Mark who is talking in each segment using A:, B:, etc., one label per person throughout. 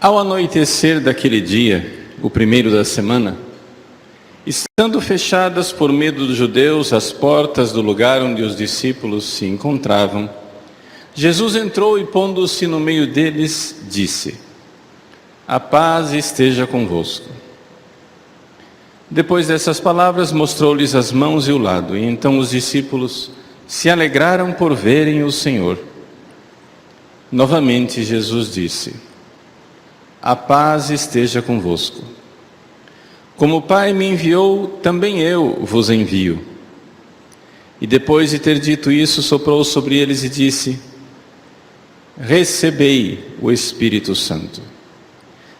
A: Ao anoitecer daquele dia, o primeiro da semana, estando fechadas por medo dos judeus as portas do lugar onde os discípulos se encontravam, Jesus entrou e, pondo-se no meio deles, disse: "A paz esteja convosco." Depois dessas palavras, mostrou-lhes as mãos e o lado, e então os discípulos se alegraram por verem o Senhor. Novamente Jesus disse: "A paz esteja convosco. Como o Pai me enviou, também eu vos envio." E depois de ter dito isso, soprou sobre eles e disse: "Recebei o Espírito Santo.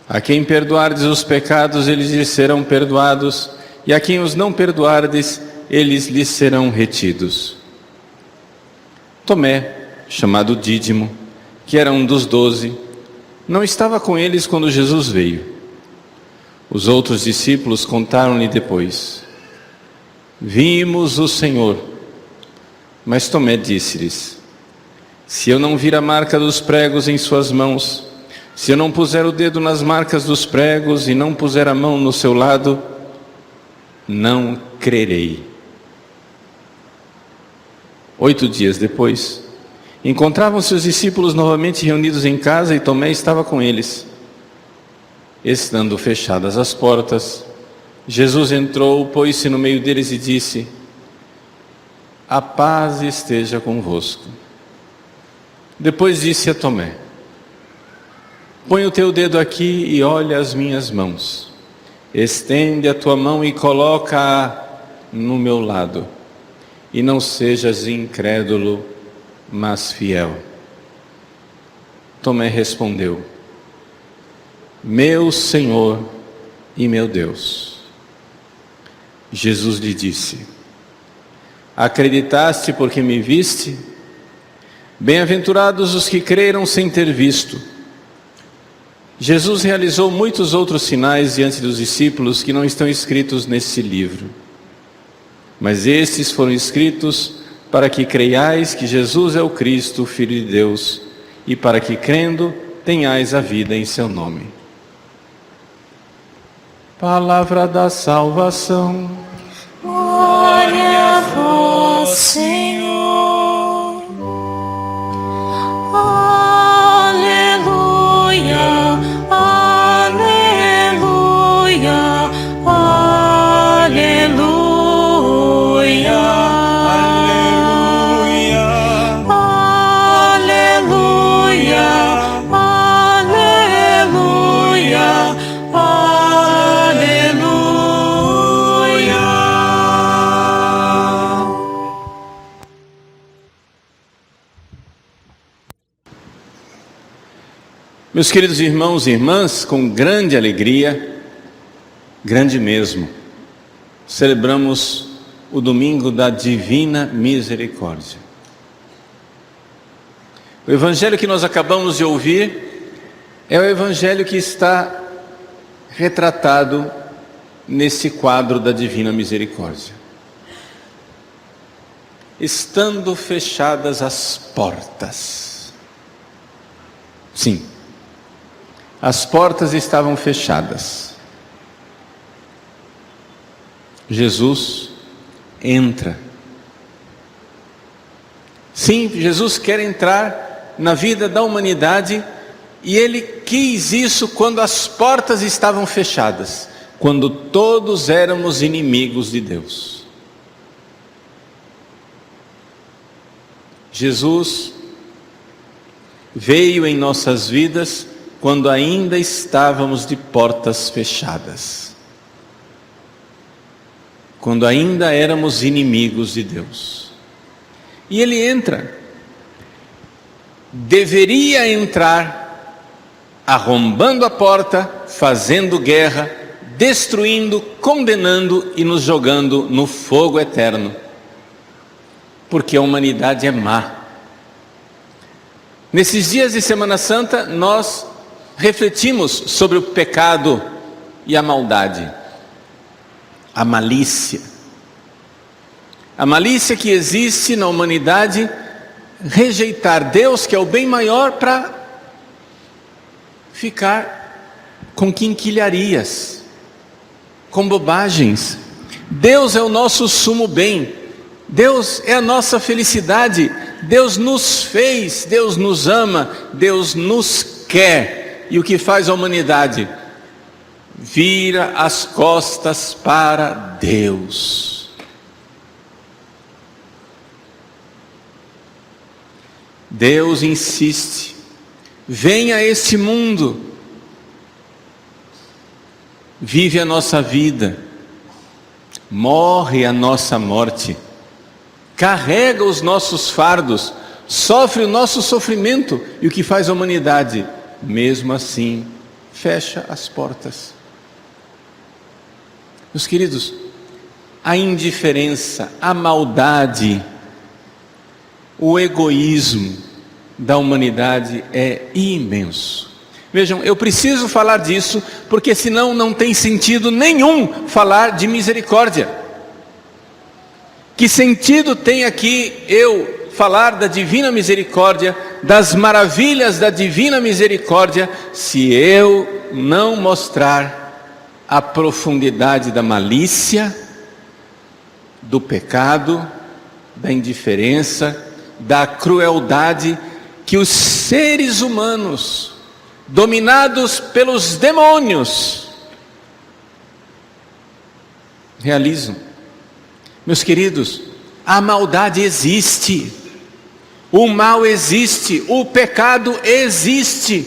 A: A quem perdoardes os pecados, eles lhes serão perdoados, e a quem os não perdoardes, eles lhes serão retidos." Tomé, chamado Dídimo, que era um dos 12, não estava com eles quando Jesus veio. Os outros discípulos contaram-lhe depois: "Vimos o Senhor." Mas Tomé disse-lhes: "Se eu não vir a marca dos pregos em suas mãos, se eu não puser o dedo nas marcas dos pregos e não puser a mão no seu lado, não crerei." 8 dias depois, encontravam-se os discípulos novamente reunidos em casa e Tomé estava com eles. Estando fechadas as portas, Jesus entrou, pôs-se no meio deles e disse: "A paz esteja convosco." Depois disse a Tomé: "Põe o teu dedo aqui e olha as minhas mãos. Estende a tua mão e coloca-a no meu lado. E não sejas incrédulo, mas fiel." Tomé respondeu: "Meu Senhor e meu Deus." Jesus lhe disse: "Acreditaste porque me viste? Bem-aventurados os que creram sem ter visto." Jesus realizou muitos outros sinais diante dos discípulos que não estão escritos nesse livro. Mas estes foram escritos para que creiais que Jesus é o Cristo, o Filho de Deus, e para que, crendo, tenhais a vida em seu nome. Palavra da salvação.
B: Glória a vós, Senhor. Aleluia, aleluia, aleluia, aleluia, aleluia, aleluia.
A: Meus queridos irmãos e irmãs, com grande alegria, grande mesmo, celebramos o domingo da Divina Misericórdia. O evangelho que nós acabamos de ouvir é o evangelho que está retratado nesse quadro da Divina Misericórdia. Estando fechadas as portas. Sim, as portas estavam fechadas. Jesus entra. Sim, Jesus quer entrar na vida da humanidade, e Ele quis isso quando as portas estavam fechadas, quando todos éramos inimigos de Deus. Jesus veio em nossas vidas quando ainda estávamos de portas fechadas, quando ainda éramos inimigos de Deus. E Ele entra, deveria entrar, arrombando a porta, fazendo guerra, destruindo, condenando e nos jogando no fogo eterno, porque a humanidade é má. Nesses dias de Semana Santa, nós refletimos sobre o pecado e a maldade, a malícia. A malícia que existe na humanidade, rejeitar Deus, que é o bem maior, para ficar com quinquilharias, com bobagens. Deus é o nosso sumo bem, Deus é a nossa felicidade, Deus nos fez, Deus nos ama, Deus nos quer. E o que faz a humanidade? Vira as costas para Deus. Deus insiste: venha a este mundo, vive a nossa vida, morre a nossa morte, carrega os nossos fardos, sofre o nosso sofrimento. E o que faz a humanidade? Mesmo assim, fecha as portas. Meus queridos, a indiferença, a maldade, o egoísmo da humanidade é imenso. Vejam, eu preciso falar disso, porque senão não tem sentido nenhum falar de misericórdia. Que sentido tem aqui eu falar da divina misericórdia, das maravilhas da divina misericórdia, se eu não mostrar a profundidade da malícia, do pecado, da indiferença, da crueldade que os seres humanos, dominados pelos demônios, realizam. Meus queridos, a maldade existe, o mal existe, o pecado existe.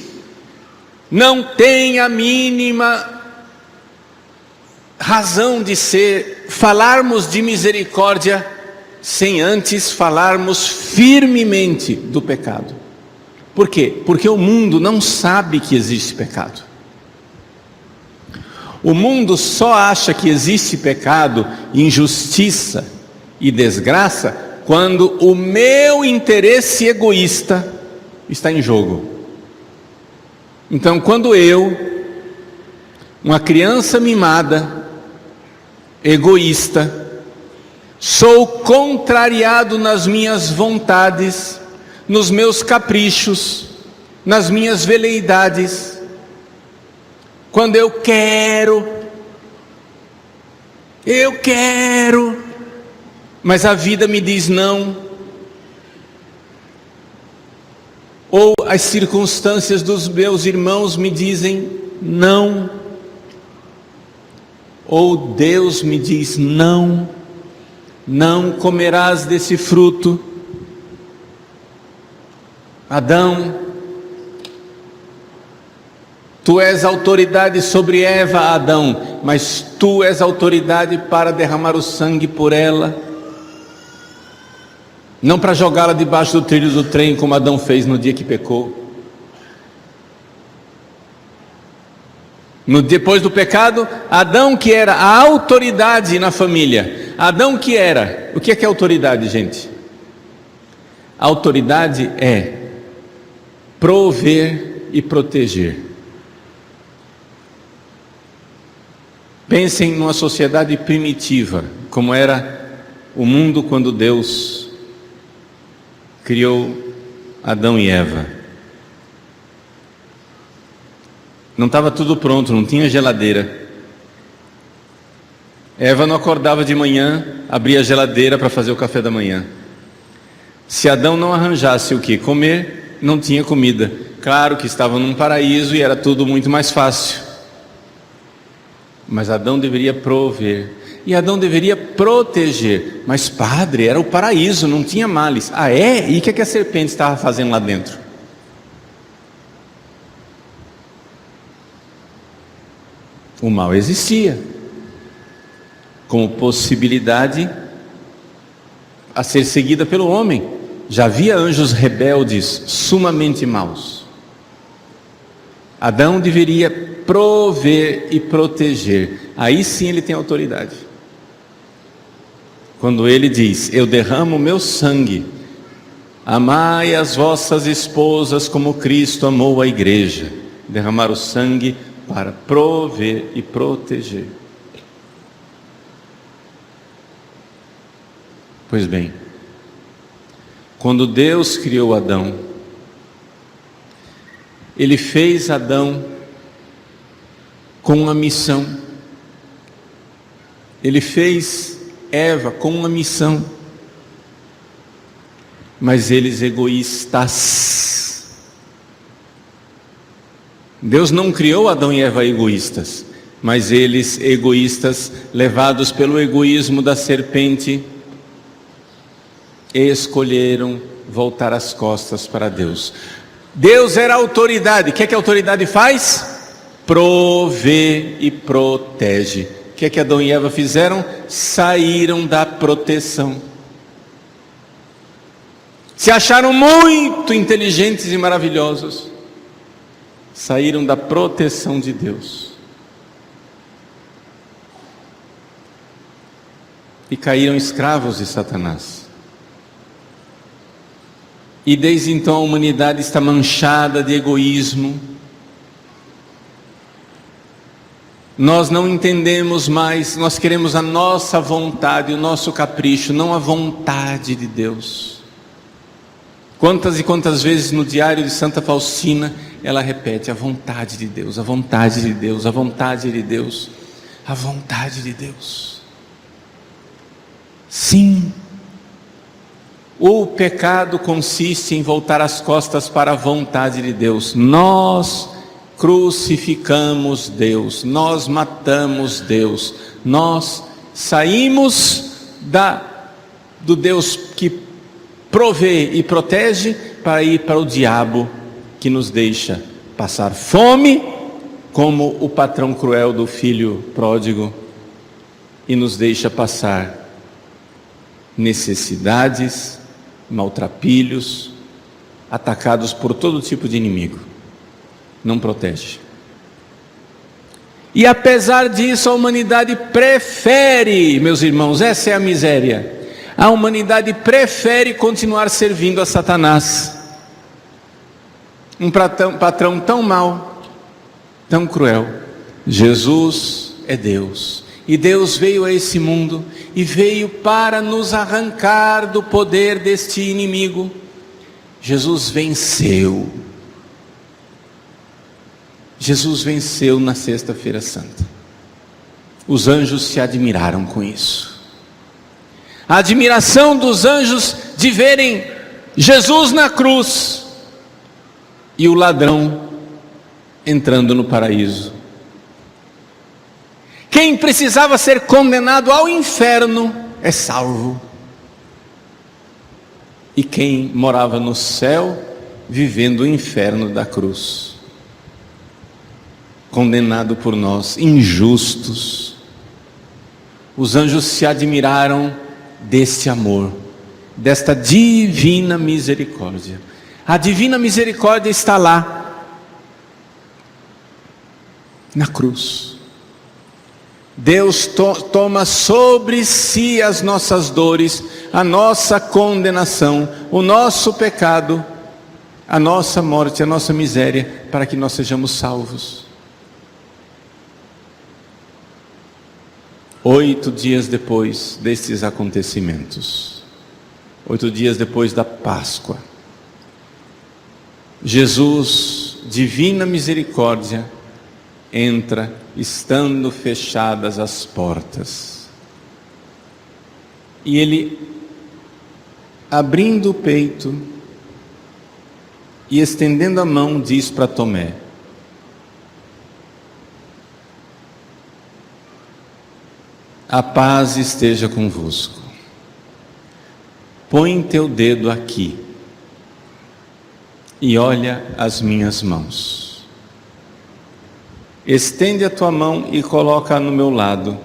A: Não tem a mínima razão de ser falarmos de misericórdia sem antes falarmos firmemente do pecado. Por quê? Porque o mundo não sabe que existe pecado. O mundo só acha que existe pecado, injustiça e desgraça quando o meu interesse egoísta está em jogo. Então, quando eu, uma criança mimada, egoísta, sou contrariado nas minhas vontades, nos meus caprichos, nas minhas veleidades, quando eu quero, mas a vida me diz não, ou as circunstâncias dos meus irmãos me dizem não, ou Deus me diz não, não comerás desse fruto. Adão, tu és autoridade sobre Eva, Adão, mas tu és autoridade para derramar o sangue por ela, não para jogá-la debaixo do trilho do trem, como Adão fez no dia que pecou. Depois do pecado, Adão, que era a autoridade na família, Adão que era, o que é autoridade, gente? A autoridade é prover e proteger. Pensem numa sociedade primitiva, como era o mundo quando Deus criou Adão e Eva. Não estava tudo pronto, não tinha geladeira. Eva não acordava de manhã, abria a geladeira para fazer o café da manhã. Se Adão não arranjasse o que comer, não tinha comida. Claro que estava num paraíso e era tudo muito mais fácil. Mas Adão deveria prover. E Adão deveria proteger. Mas padre, era o paraíso, não tinha males. Ah é? E o que a serpente estava fazendo lá dentro? O mal existia, como possibilidade a ser seguida pelo homem. Já havia anjos rebeldes, sumamente maus. Adão deveria prover e proteger. Aí sim ele tem autoridade. Quando ele diz: eu derramo o meu sangue, amai as vossas esposas como Cristo amou a igreja. Derramar o sangue para prover e proteger. Pois bem, quando Deus criou Adão, Ele fez Adão com uma missão. Ele fez Eva com uma missão. Mas eles egoístas. Deus não criou Adão e Eva egoístas, mas eles egoístas, levados pelo egoísmo da serpente, escolheram voltar as costas para Deus. Deus era a autoridade. O que é que a autoridade faz? Provê e protege. O que é que Adão e Eva fizeram? Saíram da proteção. Se acharam muito inteligentes e maravilhosos. Saíram da proteção de Deus. E caíram escravos de Satanás. E desde então a humanidade está manchada de egoísmo. Nós não entendemos mais, nós queremos a nossa vontade, o nosso capricho, não a vontade de Deus. Quantas e quantas vezes no diário de Santa Faustina ela repete: a vontade de Deus, a vontade de Deus, a vontade de Deus, a vontade de Deus. Sim, o pecado consiste em voltar as costas para a vontade de Deus. Nós crucificamos Deus, nós matamos Deus, nós saímos do Deus que provê e protege para ir para o diabo, que nos deixa passar fome, como o patrão cruel do filho pródigo, e nos deixa passar necessidades, maltrapilhos, atacados por todo tipo de inimigo. Não protege. E apesar disso, a humanidade prefere, meus irmãos, essa é a miséria, a humanidade prefere continuar servindo a Satanás, um patrão tão mau, tão cruel. Jesus é Deus, e Deus veio a esse mundo, e veio para nos arrancar do poder deste inimigo. Jesus venceu. Jesus venceu na Sexta-feira Santa. Os anjos se admiraram com isso. A admiração dos anjos de verem Jesus na cruz e o ladrão entrando no paraíso. Quem precisava ser condenado ao inferno é salvo. E quem morava no céu, vivendo o inferno da cruz, condenado por nós, injustos. Os anjos se admiraram deste amor, desta divina misericórdia. A divina misericórdia está lá, na cruz. Deus toma sobre si as nossas dores, a nossa condenação, o nosso pecado, a nossa morte, a nossa miséria, para que nós sejamos salvos. 8 dias depois destes acontecimentos, 8 dias depois da Páscoa, Jesus, divina misericórdia, entra, estando fechadas as portas. E ele, abrindo o peito e estendendo a mão, diz para Tomé: a paz esteja convosco. Põe teu dedo aqui e olha as minhas mãos. Estende a tua mão e coloca no meu lado.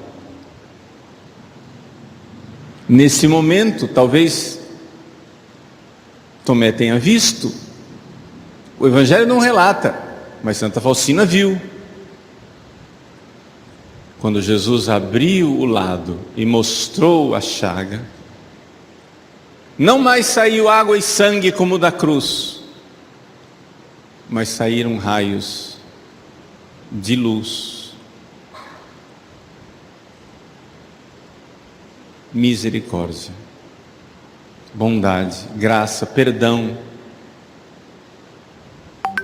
A: Nesse momento, talvez Tomé tenha visto. O Evangelho não relata, mas Santa Faustina viu. Quando Jesus abriu o lado e mostrou a chaga, não mais saiu água e sangue como da cruz, mas saíram raios de luz, misericórdia, bondade, graça, perdão.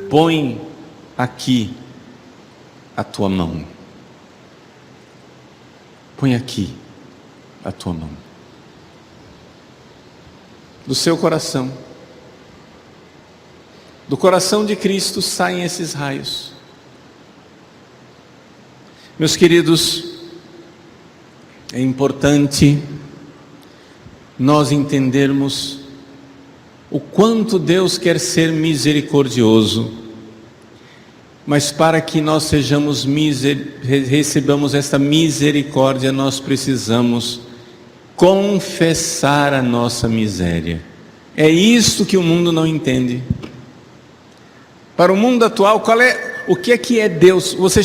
A: Põe aqui a tua mão. Põe aqui a tua mão. Do seu coração. Do coração de Cristo saem esses raios. Meus queridos, é importante nós entendermos o quanto Deus quer ser misericordioso, mas para que nós recebamos esta misericórdia, nós precisamos confessar a nossa miséria. É isto que o mundo não entende. Para o mundo atual, o que é Deus? Você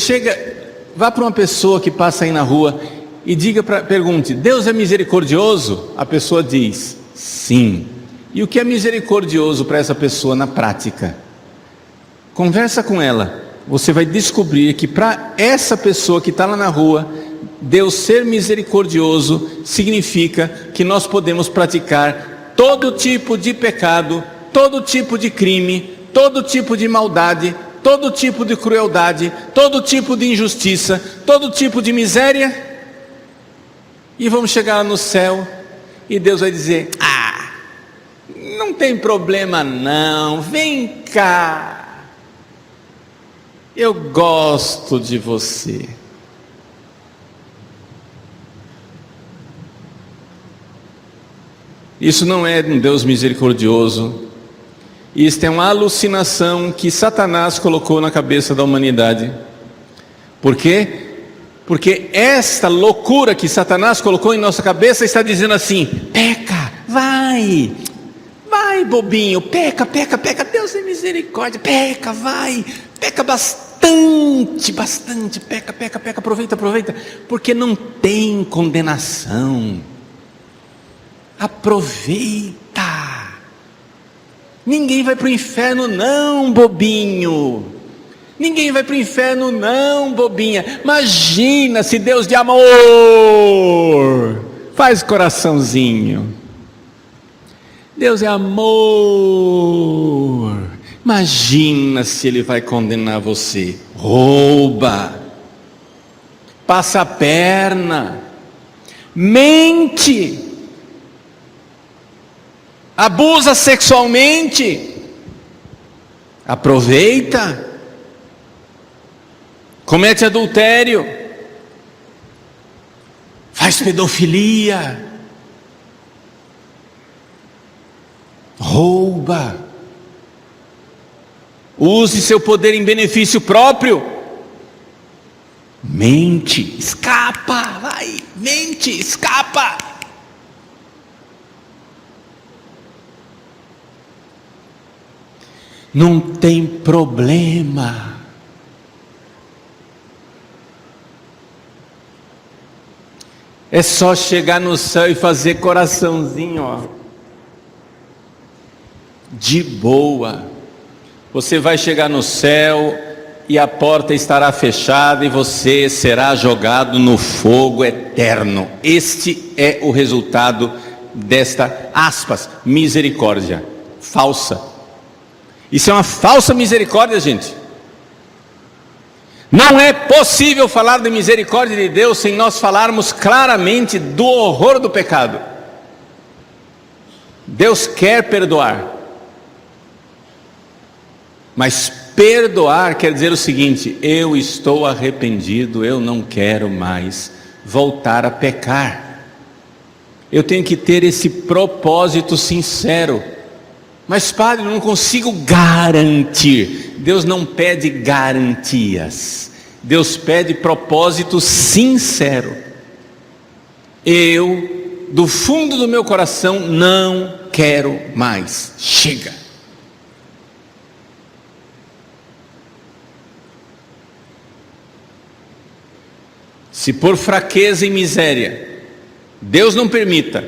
A: vá para uma pessoa que passa aí na rua e pergunte: Deus é misericordioso? A pessoa diz: sim. E o que é misericordioso para essa pessoa na prática? Conversa com ela, você vai descobrir que para essa pessoa que está lá na rua, Deus ser misericordioso significa que nós podemos praticar todo tipo de pecado, todo tipo de crime, todo tipo de maldade, todo tipo de crueldade, todo tipo de injustiça, todo tipo de miséria, e vamos chegar lá no céu e Deus vai dizer: não tem problema não, vem cá, eu gosto de você. Isso não é um Deus misericordioso. Isso é uma alucinação que Satanás colocou na cabeça da humanidade. Por quê? Porque esta loucura que Satanás colocou em nossa cabeça está dizendo assim: peca, vai, bobinho, peca, Deus é misericórdia, peca, vai, peca bastante, peca, aproveita, porque não tem condenação, aproveita. Ninguém vai para o inferno não, bobinho. Ninguém vai para o inferno não, bobinha. Imagina se Deus de amor faz coraçãozinho. Deus é amor. Imagina se Ele vai condenar você. Rouba, passa a perna, mente, abusa sexualmente, aproveita, comete adultério, faz pedofilia, rouba, use seu poder em benefício próprio, mente, escapa, vai, mente, escapa. Não tem problema. É só chegar no céu e fazer coraçãozinho, ó, de boa. Você vai chegar no céu e a porta estará fechada e você será jogado no fogo eterno. Este é o resultado desta, aspas, misericórdia falsa. Isso é uma falsa misericórdia, gente. Não é possível falar de misericórdia de Deus sem nós falarmos claramente do horror do pecado. Deus quer perdoar, mas perdoar quer dizer o seguinte: eu estou arrependido, eu não quero mais voltar a pecar. Eu tenho que ter esse propósito sincero. Mas padre, eu não consigo garantir. Deus não pede garantias, Deus pede propósito sincero. Eu, do fundo do meu coração, não quero mais, chega. Se por fraqueza e miséria Deus não permita,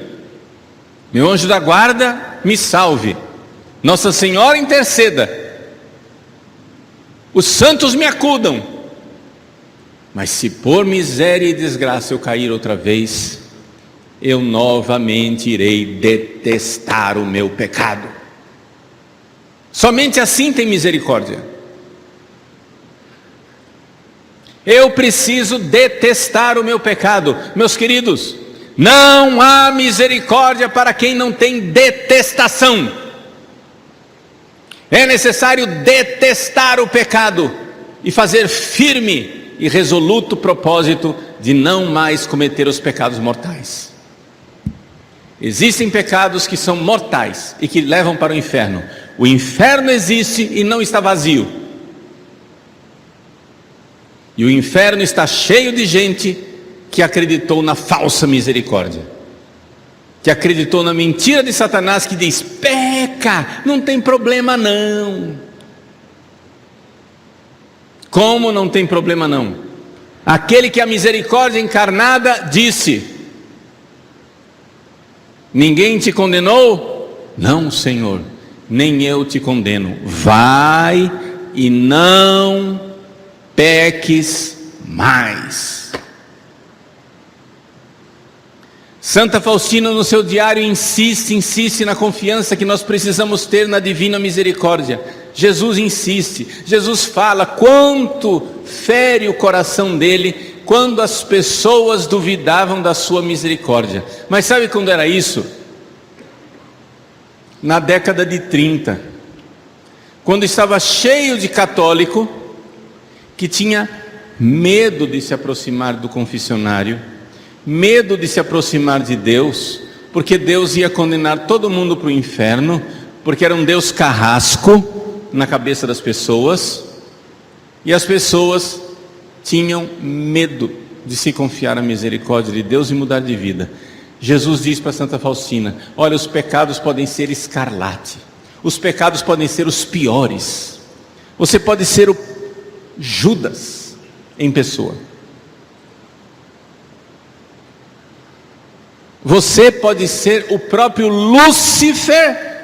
A: meu anjo da guarda me salve, Nossa Senhora interceda, os santos me acudam, mas se por miséria e desgraça eu cair outra vez, eu novamente irei detestar o meu pecado. Somente assim tem misericórdia. Eu preciso detestar o meu pecado. Meus queridos, não há misericórdia para quem não tem detestação. É necessário detestar o pecado e fazer firme e resoluto propósito de não mais cometer os pecados mortais. Existem pecados que são mortais e que levam para o inferno. O inferno existe e não está vazio. E o inferno está cheio de gente que acreditou na falsa misericórdia, que acreditou na mentira de Satanás que diz: peca, não tem problema não. Como não tem problema não? Aquele que a misericórdia encarnada disse: ninguém te condenou? Não, Senhor, nem eu te condeno. Vai e não peques mais. Santa Faustina, no seu diário, insiste na confiança que nós precisamos ter na divina misericórdia. Jesus insiste, Jesus fala quanto fere o coração dele quando as pessoas duvidavam da sua misericórdia. Mas sabe quando era isso? Na década de 30, quando estava cheio de católico que tinha medo de se aproximar do confessionário, medo de se aproximar de Deus, porque Deus ia condenar todo mundo para o inferno, porque era um Deus carrasco na cabeça das pessoas, e as pessoas tinham medo de se confiar na misericórdia de Deus e mudar de vida. Jesus diz para Santa Faustina: olha, os pecados podem ser escarlate, os pecados podem ser os piores, você pode ser o Judas em pessoa, você pode ser o próprio Lúcifer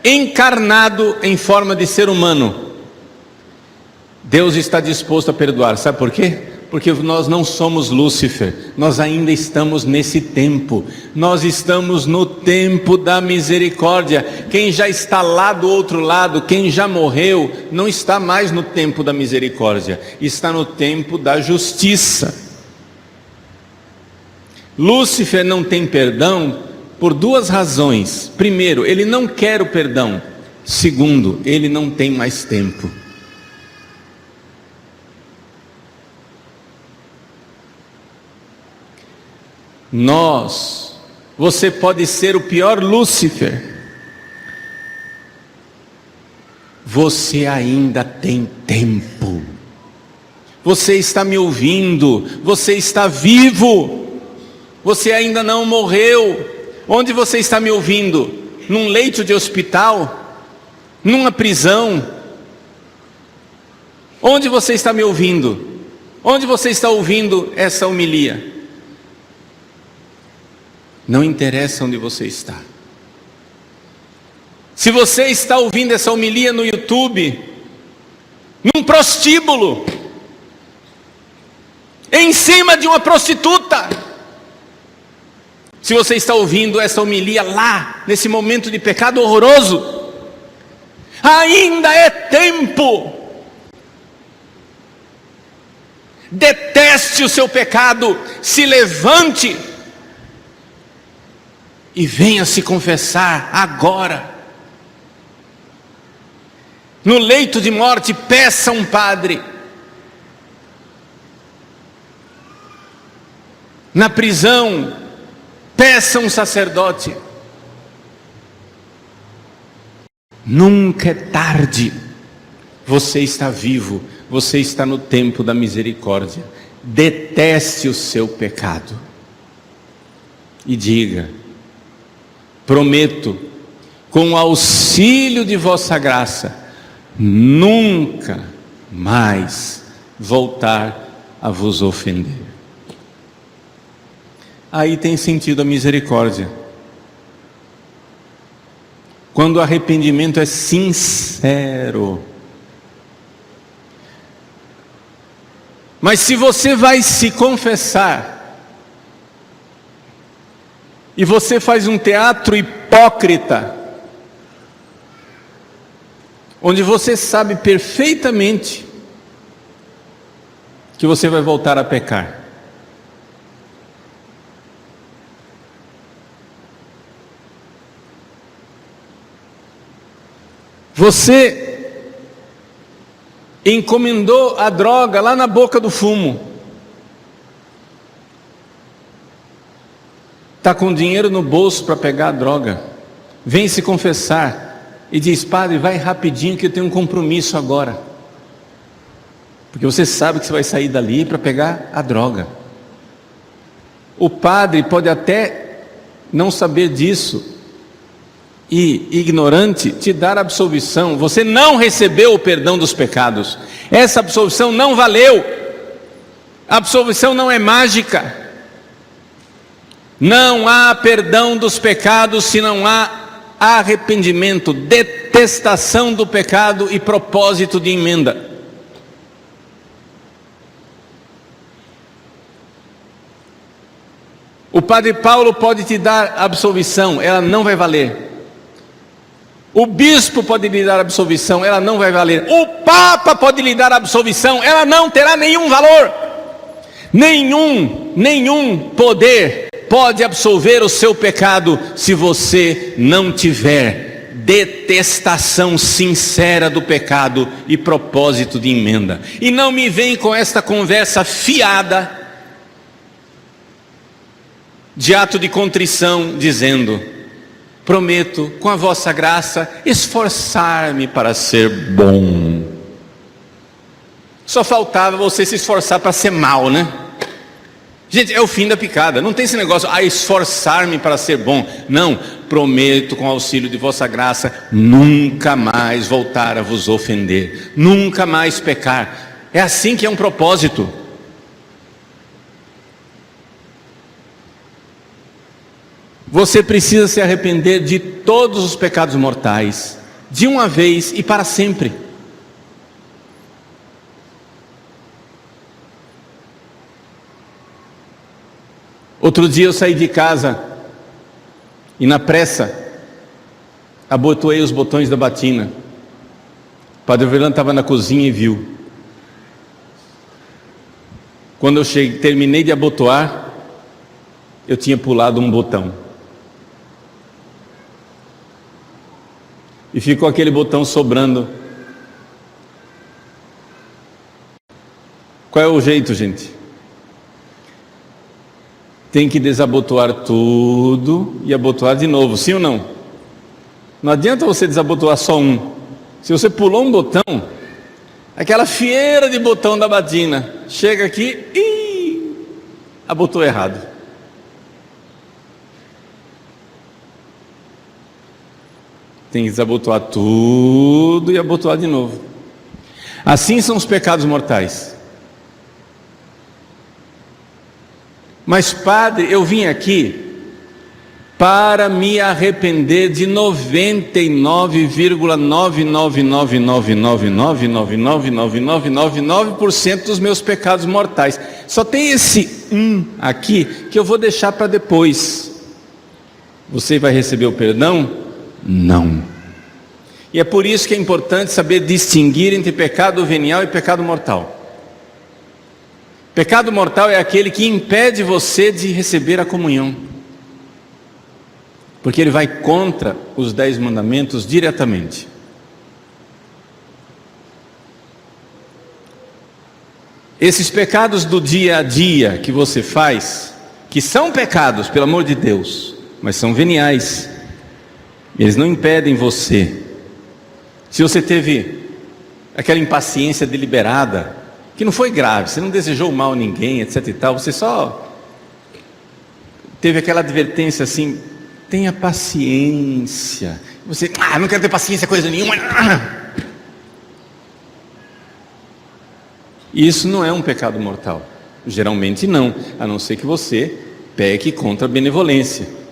A: encarnado em forma de ser humano. Deus está disposto a perdoar. Sabe por quê? Porque nós não somos Lúcifer, nós ainda estamos nesse tempo, nós estamos no tempo da misericórdia. Quem já está lá do outro lado, quem já morreu, não está mais no tempo da misericórdia, está no tempo da justiça. Lúcifer não tem perdão por duas razões. Primeiro, ele não quer o perdão. Segundo, ele não tem mais tempo. Você pode ser o pior Lúcifer, você ainda tem tempo. Você está me ouvindo, você está vivo, você ainda não morreu. Onde você está me ouvindo? Num leito de hospital? Numa prisão? Onde você está me ouvindo? Onde você está ouvindo essa homilia? Não interessa onde você está. Se você está ouvindo essa homilia no YouTube, num prostíbulo, em cima de uma prostituta, se você está ouvindo essa homilia lá, nesse momento de pecado horroroso, ainda é tempo. Deteste o seu pecado, se levante e venha se confessar agora. No leito de morte, peça um padre. Na prisão, peça um sacerdote. Nunca é tarde. Você está vivo, você está no tempo da misericórdia. Deteste o seu pecado e diga: prometo, com o auxílio de vossa graça, nunca mais voltar a vos ofender. Aí tem sentido a misericórdia. Quando o arrependimento é sincero. Mas se você vai se confessar e você faz um teatro hipócrita, onde você sabe perfeitamente que você vai voltar a pecar. Você encomendou a droga lá na boca do fumo. Está com dinheiro no bolso para pegar a droga. Vem se confessar e diz: padre, vai rapidinho que eu tenho um compromisso agora. Porque você sabe que você vai sair dali para pegar a droga. O padre pode até não saber disso e, ignorante, te dar absolvição. Você não recebeu o perdão dos pecados. Essa absolvição não valeu. A absolvição não é mágica. Não há perdão dos pecados se não há arrependimento, detestação do pecado e propósito de emenda. O padre Paulo pode te dar absolvição, ela não vai valer. O bispo pode lhe dar absolvição, ela não vai valer. O papa pode lhe dar absolvição, ela não terá nenhum valor. Nenhum poder pode absolver o seu pecado se você não tiver detestação sincera do pecado e propósito de emenda. E não me vem com esta conversa fiada de ato de contrição, dizendo: prometo, com a vossa graça, esforçar-me para ser bom. Só faltava você se esforçar para ser mal, né? Gente, é o fim da picada. Não tem esse negócio, esforçar-me para ser bom. Não, prometo, com o auxílio de vossa graça, nunca mais voltar a vos ofender, nunca mais pecar. É assim que é um propósito. Você precisa se arrepender de todos os pecados mortais, de uma vez e para sempre. Outro dia eu saí de casa e, na pressa, abotoei os botões da batina. O Padre Verlan estava na cozinha e viu. Quando eu terminei de abotoar, eu tinha pulado um botão. E ficou aquele botão sobrando. Qual é o jeito, gente? Tem que desabotoar tudo e abotoar de novo, sim ou não? Não adianta você desabotoar só um. Se você pulou um botão, aquela fieira de botão da batina, chega aqui e abotou errado. Tem que desabotoar tudo e abotoar de novo. Assim são os pecados mortais. Mas, padre, eu vim aqui para me arrepender de 99,99999999999% dos meus pecados mortais. Só tem esse aqui que eu vou deixar para depois. Você vai receber o perdão? Não. E é por isso que é importante saber distinguir entre pecado venial e pecado mortal. Pecado mortal é aquele que impede você de receber a comunhão, porque ele vai contra os 10 mandamentos diretamente. Esses pecados do dia a dia que você faz, que são pecados, pelo amor de Deus, mas são veniais, eles não impedem você. Se você teve aquela impaciência deliberada, que não foi grave, você não desejou mal a ninguém, etc e tal, você só teve aquela advertência assim: tenha paciência. Você, não quero ter paciência, coisa nenhuma. Isso não é um pecado mortal. Geralmente não, a não ser que você peque contra a benevolência.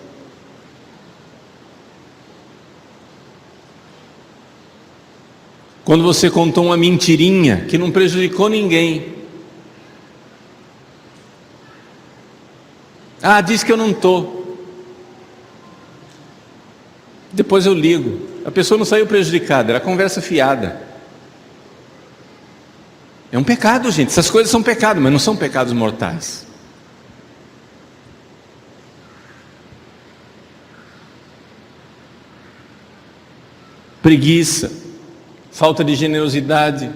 A: Quando você contou uma mentirinha que não prejudicou ninguém. Diz que eu não estou. Depois eu ligo. A pessoa não saiu prejudicada, era conversa fiada. É um pecado, gente. Essas coisas são pecados, mas não são pecados mortais. Preguiça, falta de generosidade,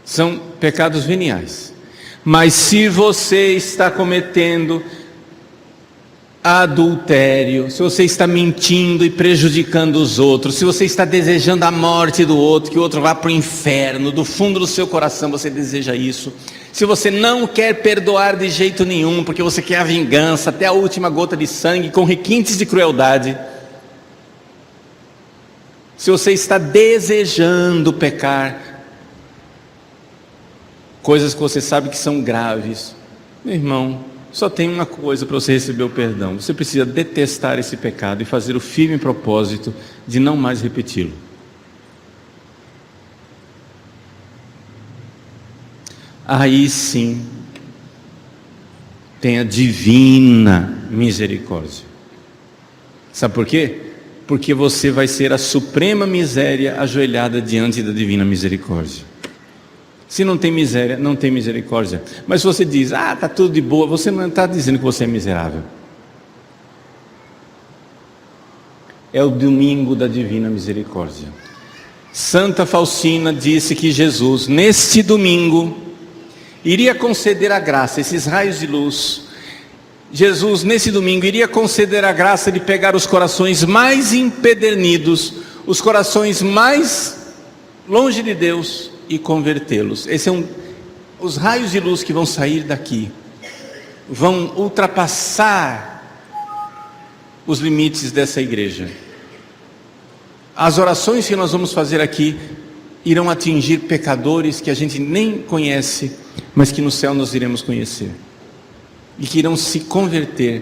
A: são pecados veniais. Mas se você está cometendo adultério, se você está mentindo e prejudicando os outros, se você está desejando a morte do outro, que o outro vá para o inferno, do fundo do seu coração você deseja isso, se você não quer perdoar de jeito nenhum, porque você quer a vingança até a última gota de sangue, com requintes de crueldade, se você está desejando pecar, coisas que você sabe que são graves, meu irmão, só tem uma coisa para você receber o perdão: você precisa detestar esse pecado e fazer o firme propósito de não mais repeti-lo. Aí sim tem a divina misericórdia. Sabe por quê? Porque você vai ser a suprema miséria ajoelhada diante da divina misericórdia. Se não tem miséria, não tem misericórdia. Mas se você diz, está tudo de boa, você não está dizendo que você é miserável. É o domingo da divina misericórdia. Santa Faustina disse que Jesus, neste domingo, iria conceder a graça, esses raios de luz. Jesus, nesse domingo, iria conceder a graça de pegar os corações mais empedernidos, os corações mais longe de Deus, e convertê-los. Os raios de luz que vão sair daqui vão ultrapassar os limites dessa igreja. As orações que nós vamos fazer aqui irão atingir pecadores que a gente nem conhece, mas que no céu nós iremos conhecer, e que irão se converter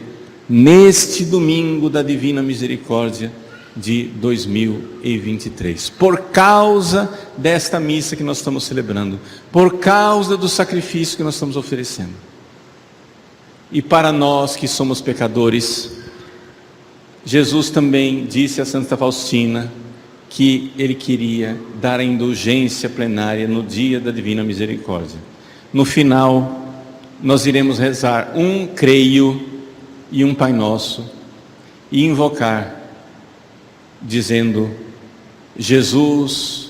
A: neste domingo da divina misericórdia de 2023, por causa desta missa que nós estamos celebrando, por causa do sacrifício que nós estamos oferecendo. E para nós que somos pecadores, Jesus também disse a Santa Faustina que Ele queria dar a indulgência plenária no dia da divina misericórdia. No final, nós iremos rezar um Creio e um Pai Nosso e invocar, dizendo: Jesus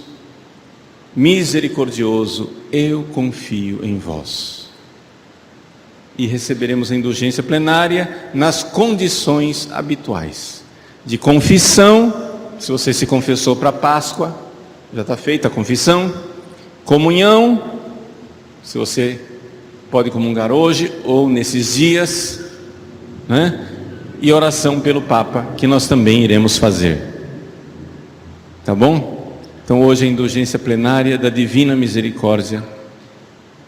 A: misericordioso, eu confio em vós. E receberemos a indulgência plenária nas condições habituais de confissão. Se você se confessou para a Páscoa, já está feita a confissão. Comunhão, se você pode comungar hoje ou nesses dias, né? E oração pelo Papa, que nós também iremos fazer. Tá bom? Então hoje a indulgência plenária da divina misericórdia.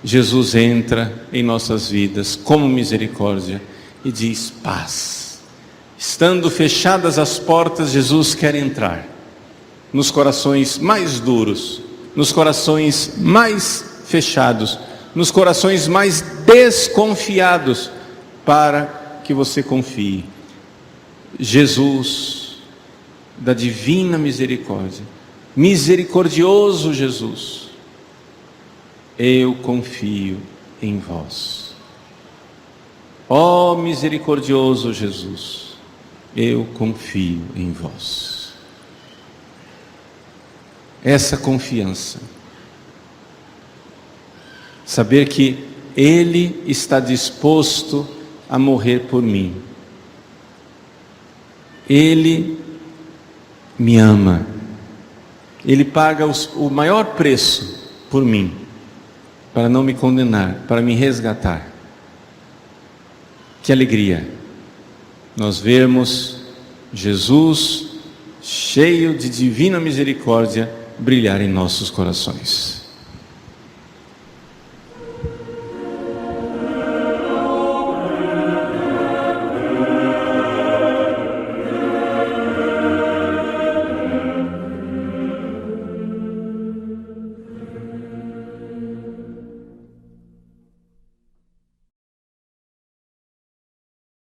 A: Jesus entra em nossas vidas como misericórdia e diz paz. Estando fechadas as portas, Jesus quer entrar nos corações mais duros, nos corações mais fechados, nos corações mais desconfiados, para que você confie. Jesus da divina misericórdia, misericordioso Jesus, eu confio em vós. Ó misericordioso Jesus, eu confio em vós. Essa confiança, saber que Ele está disposto a morrer por mim, Ele me ama, Ele paga o maior preço por mim, para não me condenar, para me resgatar. Que alegria nós vermos Jesus cheio de divina misericórdia brilhar em nossos corações.